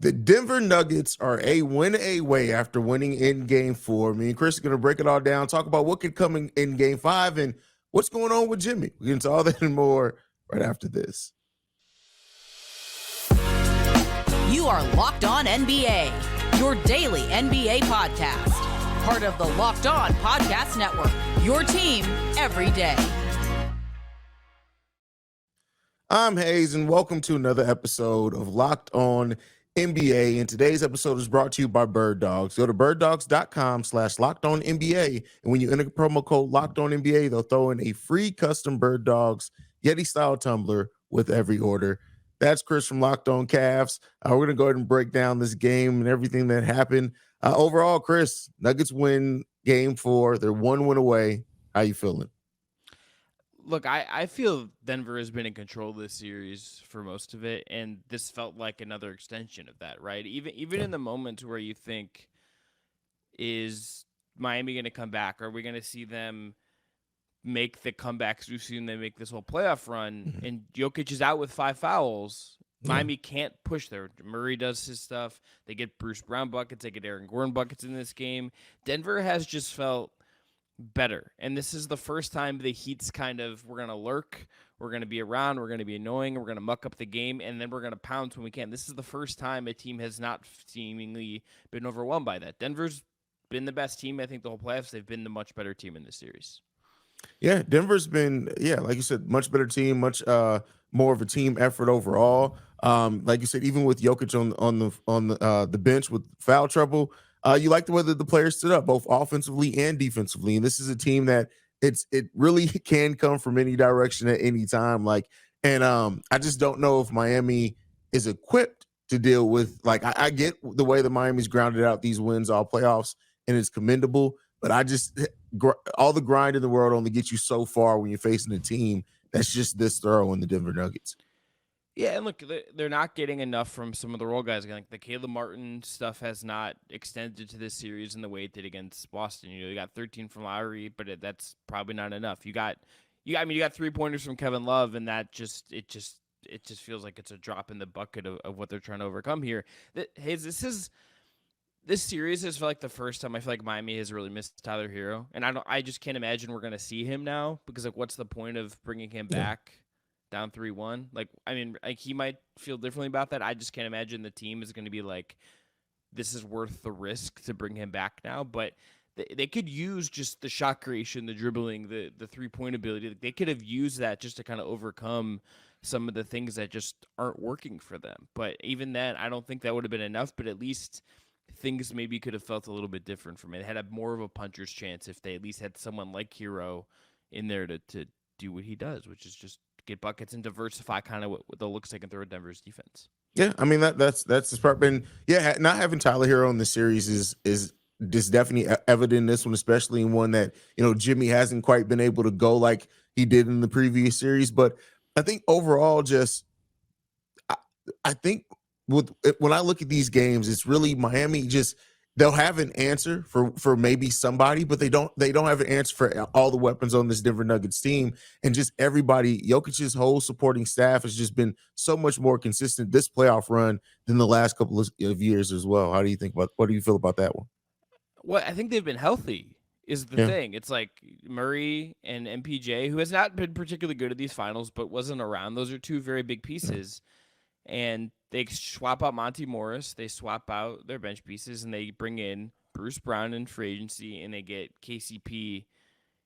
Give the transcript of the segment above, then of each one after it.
The Denver Nuggets are a win away after winning in game 4. Me and Chris are going to break it all down, talk about what could come in game 5 and what's going on with Jimmy. We get into all that and more right after this. You are Locked On NBA, your daily NBA podcast. Part of the Locked On Podcast Network, your team every day. I'm HAize, and welcome to another episode of Locked On NBA. And today's episode is brought to you by Bird Dogs. Go to birddogs.com/LockedOnNBA. And when you enter the promo code LockedOnNBA, they'll throw in a free custom Bird Dogs Yeti-style tumbler with every order. That's Chris from Locked On Cavs. We're going to go ahead and break down this game and everything that happened. Overall, Chris, Nuggets win game 4. They're 1 win away. How you feeling? Look, I feel Denver has been in control of this series for most of it, and this felt like another extension of that, right? Even in the moments where you think, is Miami going to come back? Are we going to see them make the comebacks we've seen them make this whole playoff run? And Jokic is out with 5 fouls. Miami can't push there. Murray does his stuff. They get Bruce Brown buckets. They get Aaron Gordon buckets in this game. Denver has just felt better. And this is the first time the Heat's kind of, we're going to lurk, we're going to be around, we're going to be annoying, we're going to muck up the game, and then we're going to pounce when we can. This is the first time a team has not seemingly been overwhelmed by that. Denver's been the best team, I think, the whole playoffs. They've been the much better team in this series. Yeah, Denver's been, like you said, much better team, much more of a team effort overall. Like you said, even with Jokic on the bench with foul trouble, you like the way that the players stood up, both offensively and defensively. And this is a team that it really can come from any direction at any time. I just don't know if Miami is equipped to deal with. I get the way that Miami's grounded out these wins all playoffs, and it's commendable. But all the grind in the world only gets you so far when you're facing a team that's just this thorough in the Denver Nuggets. Yeah, and look, they're not getting enough from some of the role guys. Like the Caleb Martin stuff has not extended to this series in the way it did against Boston. You got 13 from Lowry, but that's probably not enough. You got 3-pointers from Kevin Love, and that just feels like it's a drop in the bucket of what they're trying to overcome here. This series has felt like the first time I feel like Miami has really missed Tyler Hero, and I just can't imagine we're gonna see him now, because what's the point of bringing him back down 3-1? He might feel differently about that. I just can't imagine the team is going to be like, this is worth the risk to bring him back now. But they could use just the shot creation, the dribbling, the 3-point ability. They could have used that just to kind of overcome some of the things that just aren't working for them. But even then, I don't think that would have been enough. But at least things maybe could have felt a little bit different from it. They had more of a puncher's chance if they at least had someone like Hero in there to do what he does, which is just get buckets and diversify kind of what the looks they can throw at Denver's defense. Yeah, I mean that's the part. And not having Tyler Hero in the series is just definitely evident in this one, especially in one that Jimmy hasn't quite been able to go like he did in the previous series. But I think overall, I think when I look at these games, it's really Miami just. They'll have an answer for maybe somebody, but they don't have an answer for all the weapons on this Denver Nuggets team. And just everybody, Jokic's whole supporting staff has just been so much more consistent this playoff run than the last couple of years as well. What do you feel about that one? Well, I think they've been healthy is the thing. It's like Murray and MPJ, who has not been particularly good at these finals, but wasn't around. Those are two very big pieces. And they swap out Monty Morris, they swap out their bench pieces, and they bring in Bruce Brown in free agency, and they get KCP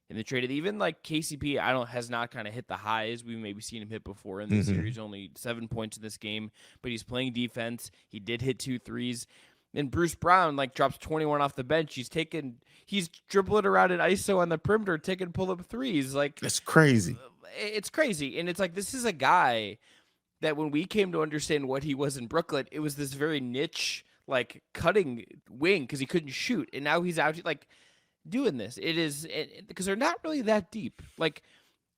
in the trade. Even like KCP, has not kind of hit the highs we've maybe seen him hit before in this series. Only 7 points in this game, but he's playing defense. He did hit 2 threes. And Bruce Brown drops 21 off the bench. He's dribbling around in ISO on the perimeter, taking pull-up threes. That's crazy. It's crazy, and it's like this is a guy that when we came to understand what he was in Brooklyn, it was this very niche, cutting wing because he couldn't shoot. And now he's out, doing this. It is because they're not really that deep.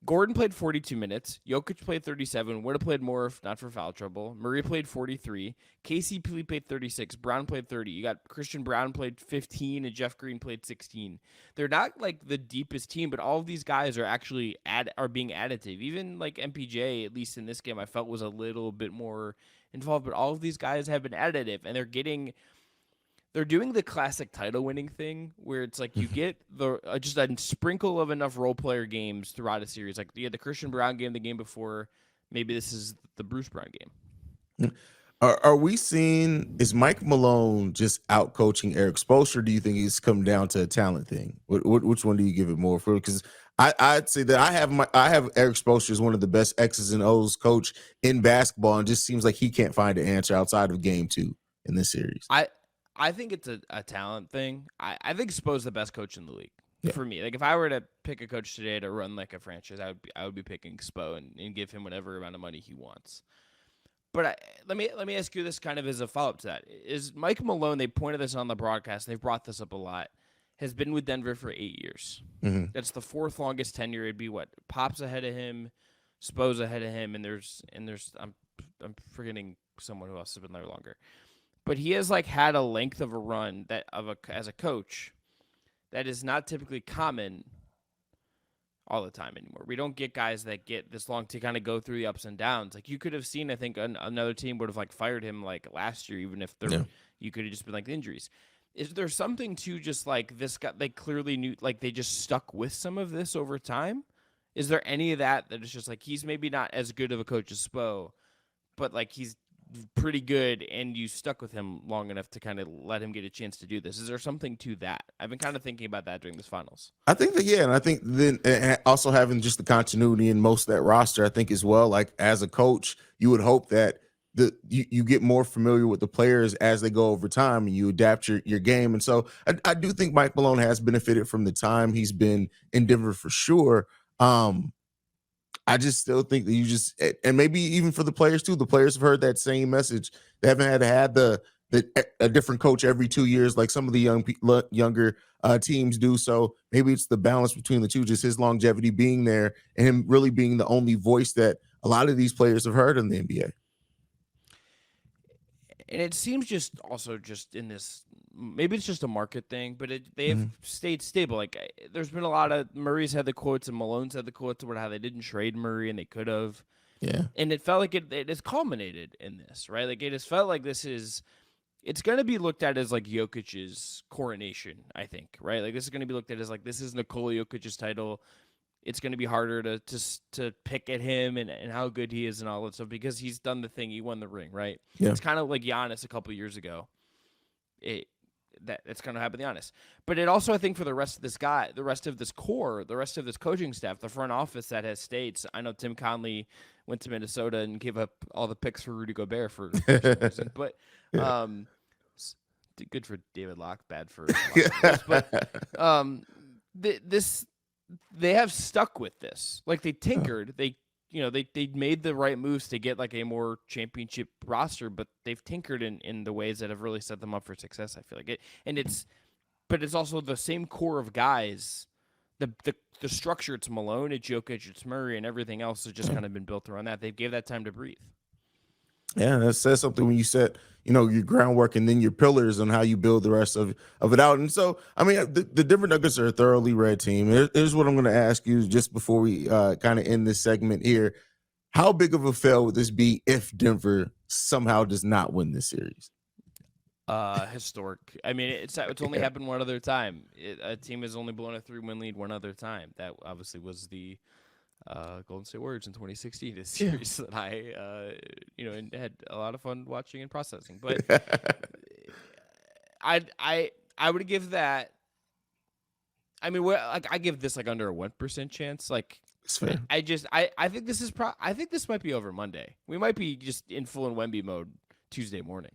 Gordon played 42 minutes. Jokic played 37. Would have played more if not for foul trouble. Murray played 43. KCP played 36. Brown played 30. You got Christian Brown played 15, and Jeff Green played 16. They're not the deepest team, but all of these guys are actually are being additive. Even MPJ, at least in this game, I felt was a little bit more involved, but all of these guys have been additive, and they're doing the classic title winning thing where it's like you get the just a sprinkle of enough role player games throughout a series. Like you had the Christian Brown game, the game before. Maybe this is the Bruce Brown game. Are we seeing, is Mike Malone just out coaching Eric Spoelstra? Or do you think it's come down to a talent thing? Which one do you give it more for? Because I'd say that I have Eric Spoelstra as one of the best X's and O's coach in basketball, and just seems like he can't find an answer outside of game 2 in this series. I think it's a talent thing. I think Spo's the best coach in the league. Yeah. For me. Like if I were to pick a coach today to run like a franchise, I would be picking Spo and give him whatever amount of money he wants. But let me ask you this kind of as a follow-up to that. Is Mike Malone, they pointed this on the broadcast, they've brought this up a lot, has been with Denver for 8 years. Mm-hmm. That's the 4th longest tenure. It'd be what? Pop's ahead of him, Spo's ahead of him, and there's I'm forgetting someone who else has been there longer. But he has like had a length of a run as a coach that is not typically common all the time anymore. We don't get guys that get this long to kind of go through the ups and downs. Like you could have seen, I think another team would have like fired him like last year, even if you could have just been like injuries. Is there something to just like this guy? They clearly knew, like they just stuck with some of this over time. Is there any of that is just like he's maybe not as good of a coach as Spo, but like he's pretty good, and you stuck with him long enough to kind of let him get a chance to do this? Is there something to that? I've been kind of thinking about that during this finals. I think that, and I think then also having just the continuity in most of that roster, I think as well, like as a coach, you would hope that you get more familiar with the players as they go over time and you adapt your game. And so I do think Mike Malone has benefited from the time he's been in Denver for sure. I just still think that you just, and maybe even for the players too, the players have heard that same message. They haven't had a different coach every 2 years like some of the younger teams do. So maybe it's the balance between the two, just his longevity being there and him really being the only voice that a lot of these players have heard in the NBA. And it seems just also just in this, maybe it's just a market thing, but they've stayed stable. Like there's been a lot of Murray's had the quotes and Malone's had the quotes about how they didn't trade Murray and they could have. Yeah. And it felt like it has culminated in this, right? Like it has felt like it's going to be looked at as like Jokic's coronation, I think, right? Like this is going to be looked at as like, this is Nikola Jokic's title. It's going to be harder to pick at him and how good he is and all that stuff because he's done the thing. He won the ring, right? Yeah. It's kind of like Giannis a couple of years ago. That's going to happen to Giannis. But it also, I think, for the rest of this core, the rest of this coaching staff, the front office that has stayed. So I know Tim Conley went to Minnesota and gave up all the picks for Rudy Gobert for some reason. But good for David Locke, bad for but they have stuck with this. Like they tinkered. They made the right moves to get like a more championship roster, but they've tinkered in the ways that have really set them up for success. I feel like it, but it's also the same core of guys. The structure, it's Malone, it's Jokic, it's Murray, and everything else has just kind of been built around that. They gave that time to breathe. Yeah, that says something when you set, your groundwork and then your pillars on how you build the rest of it out. And so, I mean, the Denver Nuggets are a thoroughly red team. Here's what I'm going to ask you just before we kind of end this segment here. How big of a fail would this be if Denver somehow does not win this series? Historic. I mean, it's only happened one other time. A team has only blown a 3-win lead one other time. That obviously was the Golden State Warriors in 2016, a series that I, had a lot of fun watching and processing. But I would give that. I mean, I give this like under a 1% chance. Like, it's fair. I think this is I think this might be over Monday. We might be just in full in Wemby mode Tuesday morning.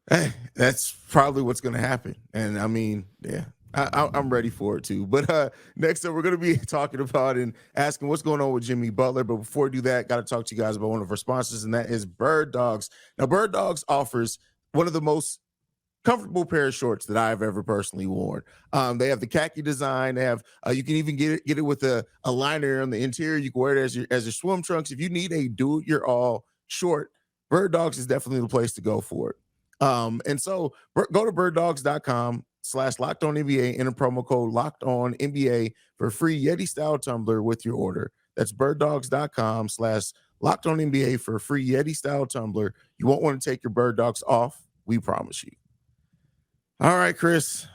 Hey, that's probably what's going to happen. And I mean, yeah. I'm ready for it too. But next up, we're going to be talking about and asking what's going on with Jimmy Butler. But before we do that, got to talk to you guys about one of our sponsors, and that is Bird Dogs. Now, Bird Dogs offers one of the most comfortable pair of shorts that I've ever personally worn. They have the khaki design. They have you can even get it with a liner on the interior. You can wear it as your swim trunks. If you need a do-it-your-all short, Bird Dogs is definitely the place to go for it. And so go to birddogs.com/LockedOnNBA, enter promo code LockedOnNBA for a free Yeti style tumbler with your order. That's birddogs.com/LockedOnNBA Locked On NBA for a free Yeti-style tumbler. You won't want to take your bird dogs off. We promise you. All right, Chris.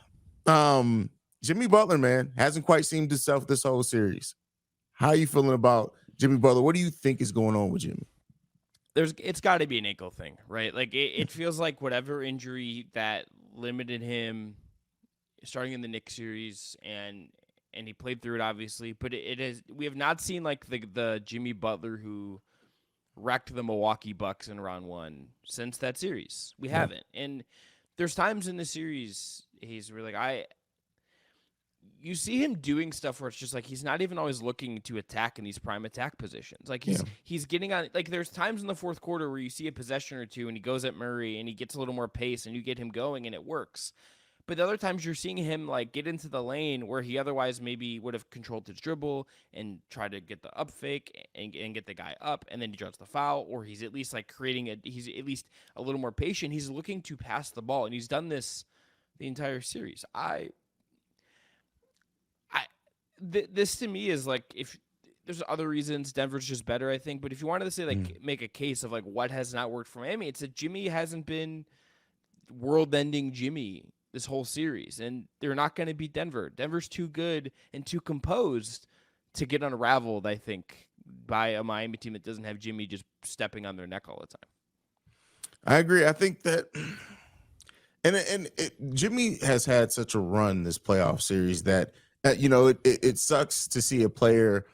Jimmy Butler, man, hasn't quite seemed himself this whole series. How are you feeling about Jimmy Butler? What do you think is going on with Jimmy? It's got to be an ankle thing, right? Like it feels like whatever injury that limited him starting in the Knicks series, and he played through it obviously, but it is, we have not seen like the Jimmy Butler who wrecked the Milwaukee Bucks in round one since that series. We haven't. And there's times in the series he's really like, you see him doing stuff where it's just like he's not even always looking to attack in these prime attack positions. Like he's getting on, like there's times in the fourth quarter where you see a possession or two and he goes at Murray and he gets a little more pace and you get him going and it works. But the other times you're seeing him like get into the lane where he otherwise maybe would have controlled his dribble and try to get the up fake and get the guy up, and then he draws the foul, or he's at least like he's at least a little more patient. He's looking to pass the ball, and he's done this the entire series. This to me is like, if there's other reasons Denver's just better, I think. But if you wanted to say like make a case of like what has not worked for Miami, it's that Jimmy hasn't been world-ending Jimmy this whole series, and they're not going to beat Denver. Denver's too good and too composed to get unraveled, I think, by a Miami team that doesn't have Jimmy just stepping on their neck all the time. I agree. I think that, Jimmy has had such a run this playoff series that it sucks to see a player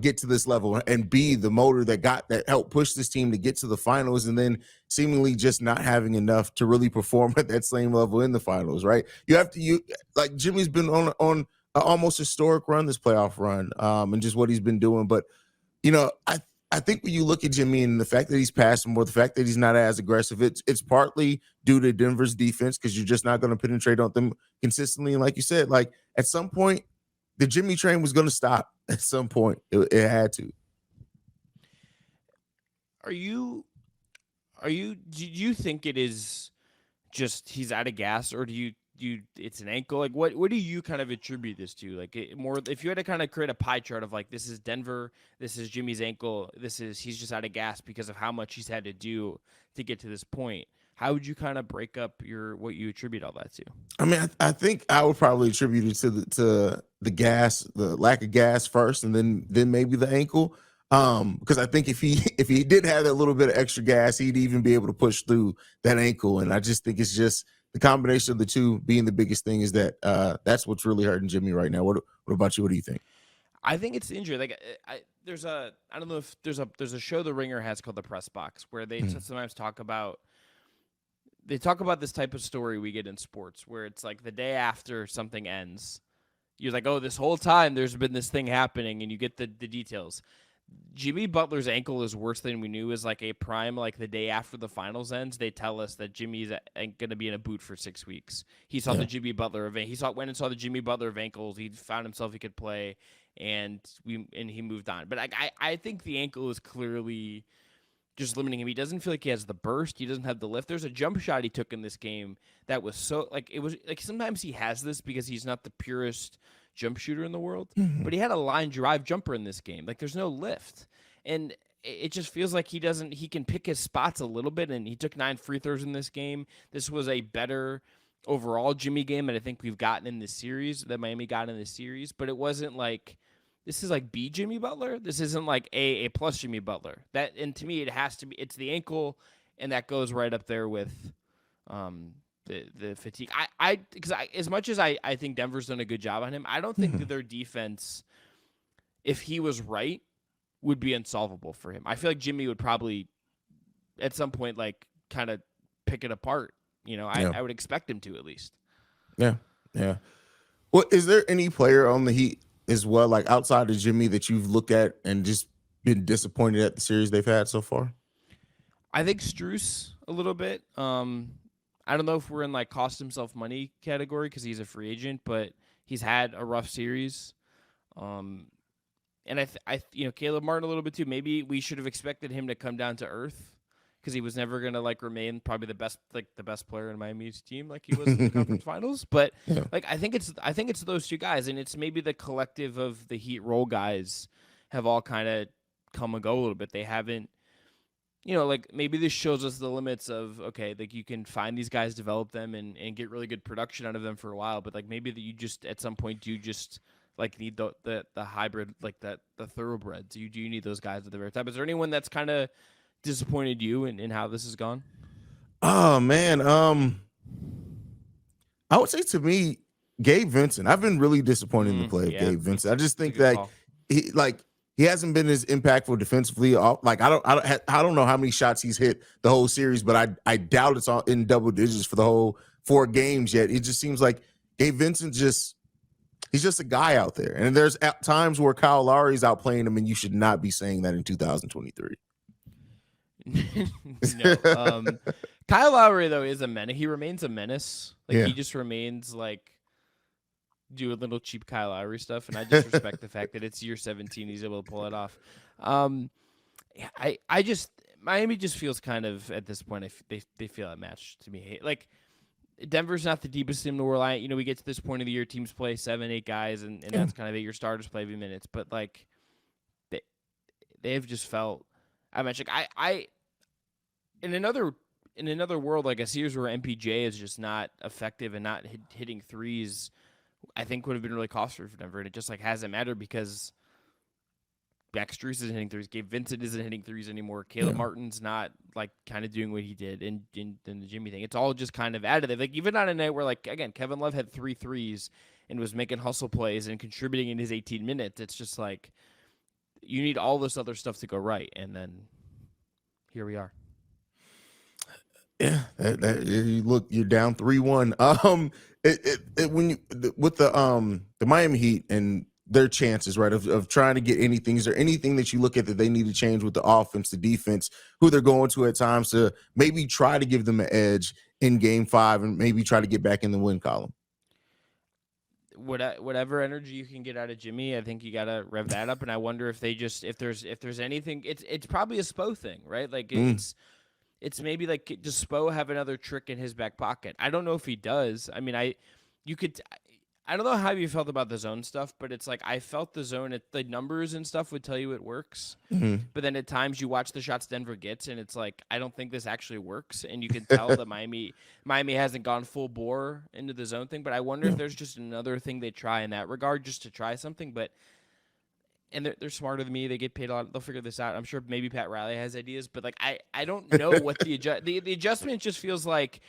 get to this level and be the motor that helped push this team to get to the finals, and then seemingly just not having enough to really perform at that same level in the finals, right? Like Jimmy's been on an almost historic run this playoff run, and just what he's been doing. But I think when you look at Jimmy and the fact that he's passing more, the fact that he's not as aggressive, it's partly due to Denver's defense, because you're just not going to penetrate on them consistently. And like you said, like at some point, the Jimmy train was going to stop. At some point, it had to. Do you think it is just he's out of gas, or do you it's an ankle? Like what do you kind of attribute this to? Like more, if you had to kind of create a pie chart of like, this is Denver, this is Jimmy's ankle, he's just out of gas because of how much he's had to do to get to this point. How would you kind of break up what you attribute all that to? I mean, I think I would probably attribute it to the gas, the lack of gas first, and then maybe the ankle. Because I think if he did have that little bit of extra gas, he'd even be able to push through that ankle. And I just think it's just the combination of the two being the biggest thing is that that's what's really hurting Jimmy right now. What about you? What do you think? I think it's the injury. Like I don't know if there's a show The Ringer has called The Press Box, where they sometimes talk about this type of story we get in sports, where it's like the day after something ends, you're like, oh, this whole time there's been this thing happening, and you get the details. Jimmy Butler's ankle is worse than we knew. Is like a prime, like the day after the finals ends, they tell us that Jimmy's going to be in a boot for 6 weeks. He saw the Jimmy Butler event. Went and saw the Jimmy Butler of ankles. He found himself he could play, and he moved on. But I think the ankle is clearly just limiting him. He doesn't feel like he has the burst. He doesn't have the lift. There's a jump shot he took in this game that was so like, it was like, sometimes he has this because he's not the purest jump shooter in the world, but he had a line drive jumper in this game. Like there's no lift, and it just feels like he can pick his spots a little bit, and he took 9 free throws in this game. This was a better overall Jimmy game that I think we've gotten in this series, that Miami got in this series, but it wasn't like, this is like B Jimmy Butler. This isn't like A plus Jimmy Butler. That, and to me, it has to be, it's the ankle, and that goes right up there with the fatigue. Because as much as I think Denver's done a good job on him, I don't think that their defense, if he was right, would be unsolvable for him. I feel like Jimmy would probably at some point like kind of pick it apart. I would expect him to, at least. Yeah. Well, is there any player on the Heat as well, like outside of Jimmy, that you've looked at and just been disappointed at the series they've had so far? I think Strus a little bit. I don't know if we're in like cost himself money category because he's a free agent, but he's had a rough series. And I Caleb Martin a little bit too. Maybe we should have expected him to come down to earth, because he was never going to like remain probably the best player in Miami's team like he was in the conference finals. But like I think it's those two guys, and it's maybe the collective of the Heat role guys have all kind of come and go a little bit. They haven't, like maybe this shows us the limits of, okay, like you can find these guys, develop them, and get really good production out of them for a while, but like maybe that you just at some point do just like need the hybrid, like the thoroughbreds. You do need those guys at the very top. Is there anyone that's kind of disappointed you in how this has gone? Oh man, I would say to me, Gabe Vincent. I've been really disappointed in the play of Gabe Vincent. I just think that he hasn't been as impactful defensively. Like I don't know how many shots he's hit the whole series, but I doubt it's in double digits for the whole 4 games yet. It just seems like Gabe Vincent he's just a guy out there. And there's times where Kyle Lowry's outplaying him, and you should not be saying that in 2023. No. Kyle Lowry though is a menace. He remains a menace. Like he just remains like do a little cheap Kyle Lowry stuff, and I just respect the fact that it's year 17. He's able to pull it off. I just Miami just feels kind of at this point they feel outmatched to me. Like Denver's not the deepest team in the world. We get to this point of the year, teams play 7-8 guys, and that's kind of it. Your starters play every minutes, but like they've just felt. I mentioned I in another world, like a series where MPJ is just not effective and not hitting threes, I think would have been really costly for Denver, and it just like hasn't mattered because Max Strus isn't hitting threes, Gabe Vincent isn't hitting threes anymore, Caleb Martin's not like kind of doing what he did in the Jimmy thing. It's all just kind of additive. Like even on a night where like again Kevin Love had 3 threes and was making hustle plays and contributing in his 18 minutes, it's just like you need all this other stuff to go right, and then here we are. Yeah, look, you're down 3-1. With the Miami Heat and their chances, right, of trying to get anything, is there anything that you look at that they need to change with the offense, the defense, who they're going to at times to maybe try to give them an edge in Game 5 and maybe try to get back in the win column? Whatever energy you can get out of Jimmy, I think you gotta rev that up. And I wonder if there's anything. It's probably a Spo thing, right? Like it's maybe like does Spo have another trick in his back pocket? I don't know if he does. I mean, I don't know how you felt about the zone stuff, but it's like I felt the zone, the numbers and stuff would tell you it works. Mm-hmm. But then at times you watch the shots Denver gets, and it's like I don't think this actually works. And you can tell that Miami hasn't gone full bore into the zone thing. But I wonder if there's just another thing they try in that regard, just to try something. And they're smarter than me. They get paid a lot. They'll figure this out. I'm sure maybe Pat Riley has ideas, but like I don't know what the adjustment just feels like.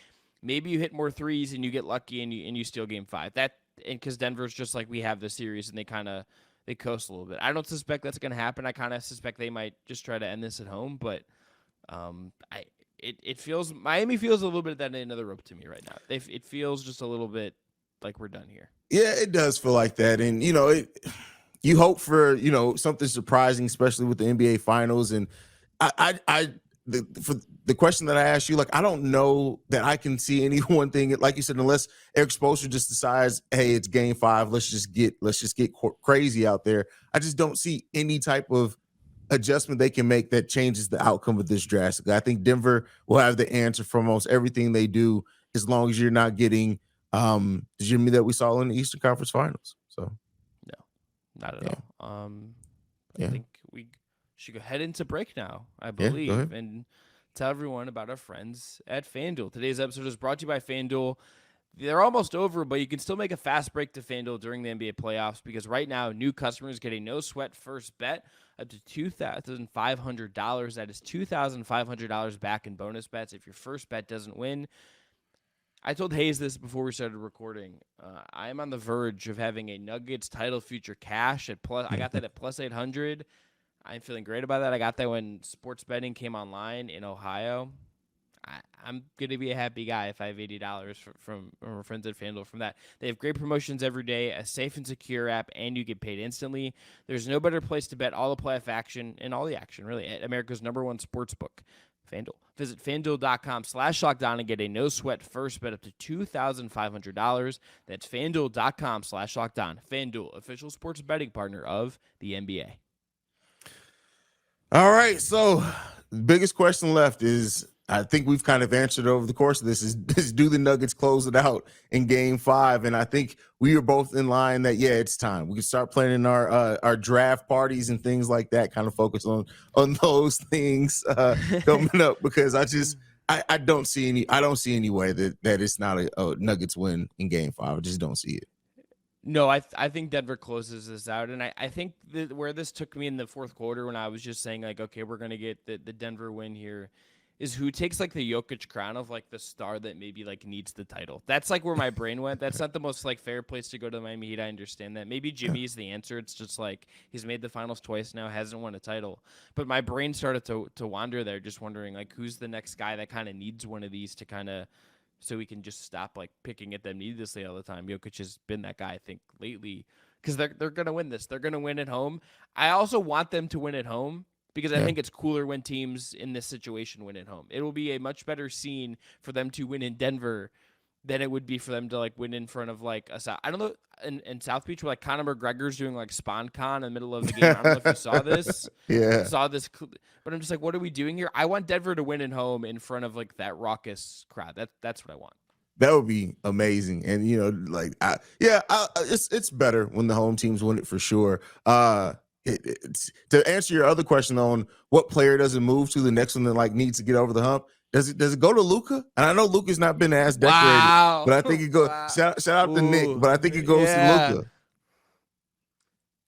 Maybe you hit more threes and you get lucky and you steal Game 5. And because Denver's just like we have this series and they coast a little bit. I don't suspect that's going to happen. I kind of suspect they might just try to end this at home, but it feels Miami feels a little bit that another rope to me right now. It feels just a little bit like we're done here. Yeah, it does feel like that, and you hope for something surprising, especially with the NBA Finals. And for the question that I asked you, like I don't know that I can see any one thing, like you said, unless Eric Spoelstra just decides, hey, it's Game 5, let's just get crazy out there. I just don't see any type of adjustment they can make that changes the outcome of this drastically. I think Denver will have the answer for almost everything they do, as long as you're not getting the Jimmy that we saw in the Eastern Conference Finals. So. Not at all. I think we should go head into break now, I believe, and tell everyone about our friends at FanDuel. Today's episode is brought to you by FanDuel. They're almost over, but you can still make a fast break to FanDuel during the NBA playoffs because right now, new customers get a no-sweat first bet up to $2,500. That is $2,500 back in bonus bets if your first bet doesn't win. I told HAize this before we started recording. I am on the verge of having a Nuggets title future cash at plus. I got that at plus 800. I'm feeling great about that. I got that when sports betting came online in Ohio. I'm going to be a happy guy if I have $80 from our friends at FanDuel from that. They have great promotions every day, a safe and secure app, and you get paid instantly. There's no better place to bet all the playoff action and all the action, really, at America's #1 sports book. FanDuel. Visit FanDuel.com/lockdown and get a no-sweat first bet up to $2,500. That's FanDuel.com/lockdown. FanDuel, official sports betting partner of the NBA. All right, so the biggest question left is I think we've kind of answered over the course of this is do the Nuggets close it out in game 5? And I think we are both in line that, yeah, it's time. We can start planning our draft parties and things like that, kind of focus on those things coming up, because I don't see any way that it's not a Nuggets win in game 5. I just don't see it. No, I think Denver closes this out, and I think where this took me in the fourth quarter when I was just saying, like, okay, we're going to get the Denver win here, is who takes, like, the Jokic crown of, like, the star that maybe, like, needs the title. That's, like, where my brain went. That's not the most, like, fair place to go to the Miami Heat. I understand that. Maybe Jimmy's the answer. It's just, like, he's made the finals twice now, hasn't won a title. But my brain started to wander there, just wondering, like, who's the next guy that kind of needs one of these to kind of, so we can just stop, like, picking at them needlessly all the time. Jokic has been that guy, I think, lately, because they're going to win this. They're going to win at home. I also want them to win at home, because I think it's cooler when teams in this situation win at home. It will be a much better scene for them to win in Denver than it would be for them to, like, win in front of, like, I don't know, in South Beach where, like, Conor McGregor's doing, like, SpawnCon in the middle of the game. I don't know if you saw this. Yeah. Saw this, but I'm just like, what are we doing here? I want Denver to win at home in front of, like, that raucous crowd. That's what I want. That would be amazing. And, you know, like, it's better when the home teams win it for sure. To answer your other question on what player does it move to the next one that, like, needs to get over the hump, does it go to Luka? And I know Luka's not been as decorated, but I think it goes. Wow. Shout out to Nick, but I think it goes to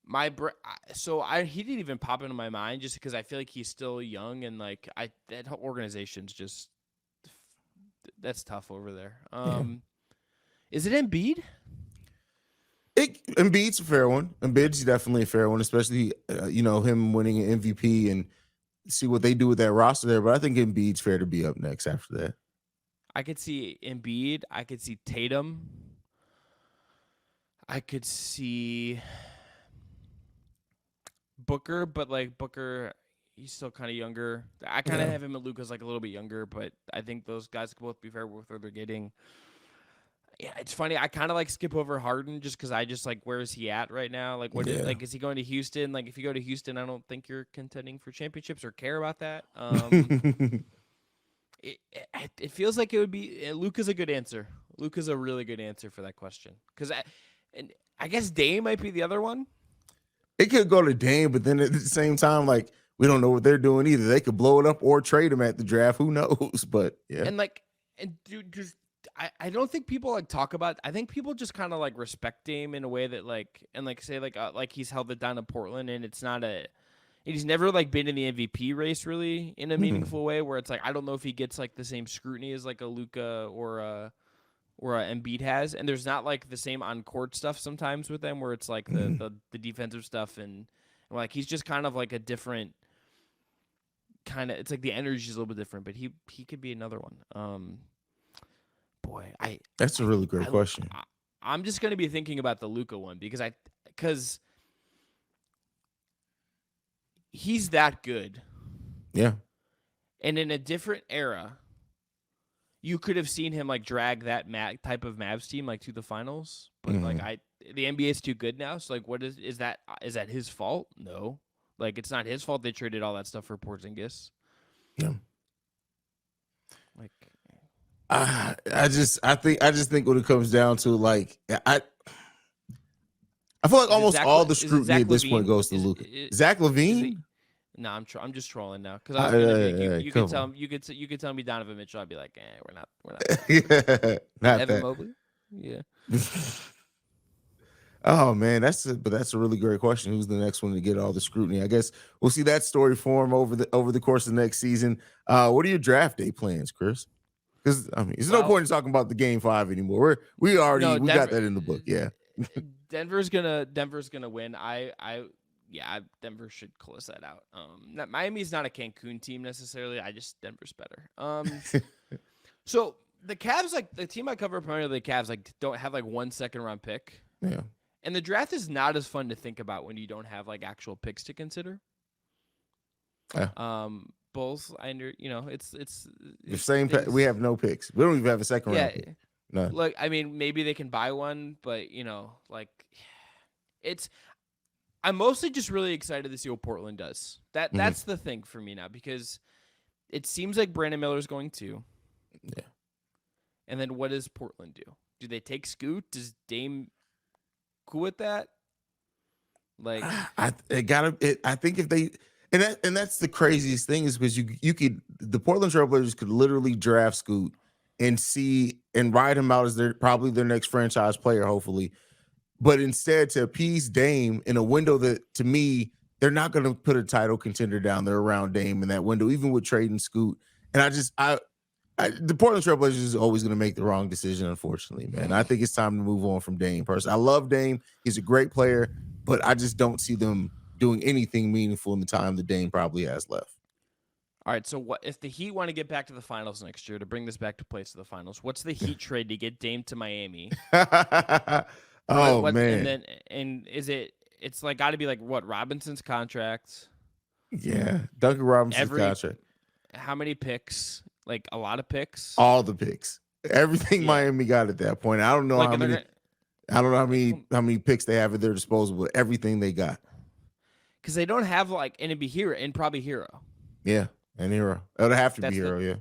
Luka. He didn't even pop into my mind just because I feel like he's still young, and, like, that whole organization's just, that's tough over there. Is it Embiid? Embiid's a fair one. Embiid's definitely a fair one, especially him winning an MVP and see what they do with that roster there. But I think Embiid's fair to be up next after that. I could see Embiid. I could see Tatum. I could see Booker, but, like, Booker, he's still kind of younger. I kind of have him at Luka's, like, a little bit younger, but I think those guys could both be fair with where they're getting. Yeah, it's funny. I kind of, like, skip over Harden just because I just, like, where is he at right now? Like, is he going to Houston? Like, if you go to Houston, I don't think you're contending for championships or care about that. It feels like it would be Luka's a good answer. Luka's a really good answer for that question, because I guess Dame might be the other one. It could go to Dame, but then at the same time, like, we don't know what they're doing either. They could blow it up or trade him at the draft. Who knows? But yeah, and dude, just. I don't think people, like, talk about. I think people just kind of, like, respect Dame in a way that, like, and, like, say, like he's held it down in Portland, and it's not he's never, like, been in the MVP race really in a meaningful way, where it's like, I don't know if he gets, like, the same scrutiny as, like, a Luka or a Embiid has, and there's not, like, the same on court stuff sometimes with them where it's like the defensive stuff, and like, he's just kind of like a different kind of, it's like the energy is a little bit different, but he could be another one. Boy, that's a really great question. I'm just going to be thinking about the Luka one because he's that good. Yeah. And in a different era, you could have seen him, like, drag that type of Mavs team, like, to the finals. But like, the NBA is too good now. So, like, what is that his fault? No. Like, it's not his fault they traded all that stuff for Porzingis. Yeah. Like, I just think when it comes down to, like, I feel like almost all the scrutiny at this point goes to Luka. Zach LaVine? No, I'm just trolling now, because I was gonna you could tell me Donovan Mitchell, I'd be like, we're not not Evan that. Mobley, yeah. Oh man, that's a really great question. Who's the next one to get all the scrutiny? I guess we'll see that story form over the course of the next season. What are your draft day plans, Chris? Because I mean, there's no point in talking about the game 5 anymore. We got that in the book. Yeah. Denver's gonna win. Denver should close that out. Miami's not a Cancun team necessarily. Denver's better. So the Cavs, like, the team I cover primarily, the Cavs, like, don't have, like, 1 second round pick. Yeah. And the draft is not as fun to think about when you don't have, like, actual picks to consider. Yeah. Bulls, it's the same. We have no picks. We don't even have a second round pick. No. Look, I mean, maybe they can buy one, but like, I'm mostly just really excited to see what Portland does. That's the thing for me now, because It seems like Brandon Miller's going to. Yeah. And then what does Portland do? Do they take Scoot? Does Dame cool with that? Like, I think if they and that's the craziest thing is because the Portland Trailblazers could literally draft Scoot and ride him out as probably their next franchise player, hopefully. But instead, to appease Dame in a window that, to me, they're not going to put a title contender down there around Dame in that window, even with trading Scoot. And the Portland Trailblazers is always going to make the wrong decision, unfortunately, man. I think it's time to move on from Dame. Personally, I love Dame. He's a great player, but I just don't see them doing anything meaningful in the time that Dame probably has left. All right, so what if the Heat want to get back to the finals next year, to bring this back to place of the finals? What's the Heat trade to get Dame to Miami? Man. And it's like got to be like what, Robinson's contract? Yeah, Duncan Robinson's contract. How many picks? Like a lot of picks? All the picks. Everything Miami got at that point. I don't know how many picks they have at their disposal, but everything they got. Because they don't have like, and it'd be Hero and probably Hero. Yeah, and Hero. It would have to be Hero, yeah.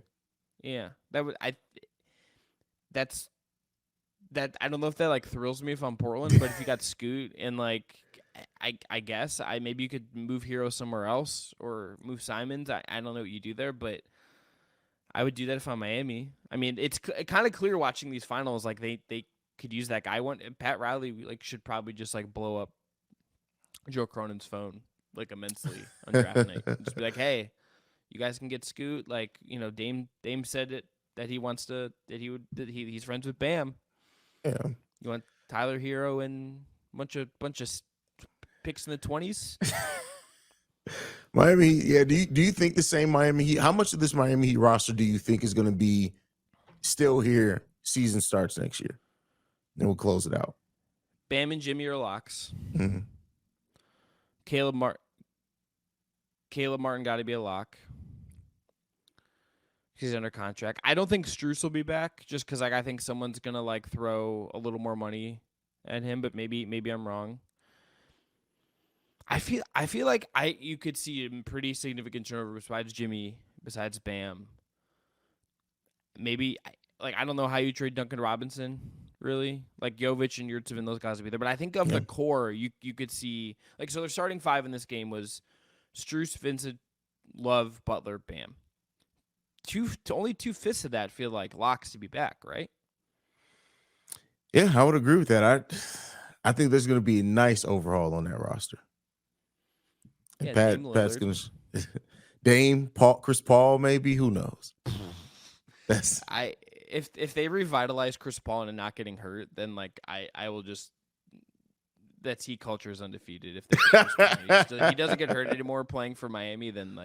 Yeah. I don't know if that like thrills me if I'm Portland, but if you got Scoot and like I guess maybe you could move Hero somewhere else or move Simons. I don't know what you do there, but I would do that if I'm Miami. I mean, it's kind of clear watching these finals, like they could use that guy. Pat Riley like should probably just like blow up Joe Cronin's phone like immensely on draft night. Just be like, hey, you guys can get Scoot. Like, you know, Dame said that he wants to, he's friends with Bam. Yeah. You want Tyler Hero and bunch of picks in the 20s? Miami, yeah. Do you think the same Miami Heat? How much of this Miami Heat roster do you think is going to be still here? Season starts next year. Then we'll close it out. Bam and Jimmy are locks. Mm-hmm. Caleb Martin got to be a lock. He's under contract. I don't think Strus will be back just because I think someone's gonna like throw a little more money at him, but maybe I'm wrong. I feel like you could see a pretty significant turnover besides Jimmy, besides Bam. Maybe I don't know how you trade Duncan Robinson, really. Like Jovic and Yurtsev and those guys would be there. But I think of the core, you could see like, so their starting five in this game was Strus, Vincent, Love, Butler, Bam. Only 2/5 of that feel like locks to be back, right? Yeah, I would agree with that. I think there's going to be a nice overhaul on that roster. And Pat's going to Dame, Chris Paul, maybe, who knows? If they revitalize Chris Paul and not getting hurt, then like I will just, that Heat culture is undefeated. If he doesn't get hurt anymore playing for Miami, then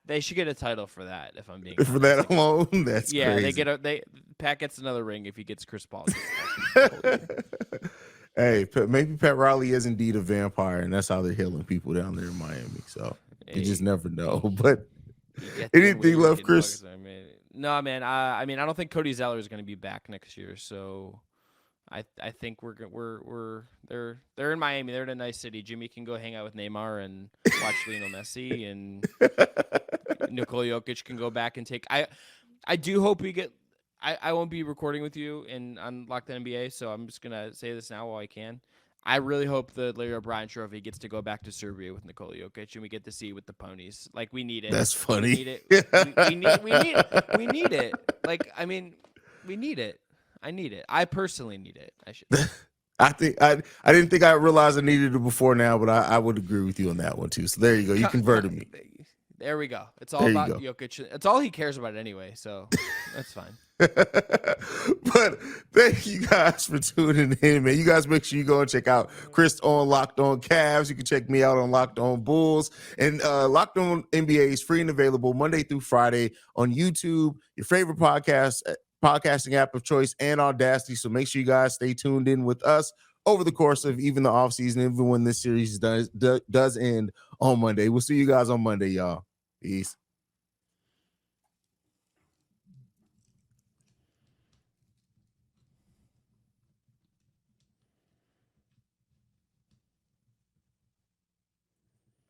they should get a title for that. If I'm being honest. For that alone, that's crazy. Pat gets another ring if he gets Chris Paul. Hey, maybe Pat Riley is indeed a vampire, and that's how they're healing people down there in Miami. So you just never know. But anything left, Chris? No, man. I mean, I don't think Cody Zeller is going to be back next year. So I think they're in Miami. They're in a nice city. Jimmy can go hang out with Neymar and watch Lionel Messi, and Nikola Jokic can go back and take. I do hope we get. I won't be recording with you on Locked On NBA, so I'm just gonna say this now while I can. I really hope the Larry O'Brien Trophy gets to go back to Serbia with Nikola Jokic, and we get to see it with the ponies. Like, we need it. That's funny. We need it. We need it. Like, I mean, we need it. I need it. I personally need it. I should. I think I didn't think I realized I needed it before now, but I would agree with you on that one too. So there you go. You converted me. There we go. It's all about Jokic. It's all he cares about anyway, so that's fine. But thank you guys for tuning in, man. You guys make sure you go and check out Chris on Locked On Cavs. You can check me out on Locked On Bulls. And Locked On NBA is free and available Monday through Friday on YouTube, your favorite podcasting app of choice, and Audacity. So make sure you guys stay tuned in with us over the course of even the offseason, even when this series does end on Monday. We'll see you guys on Monday, y'all. Peace.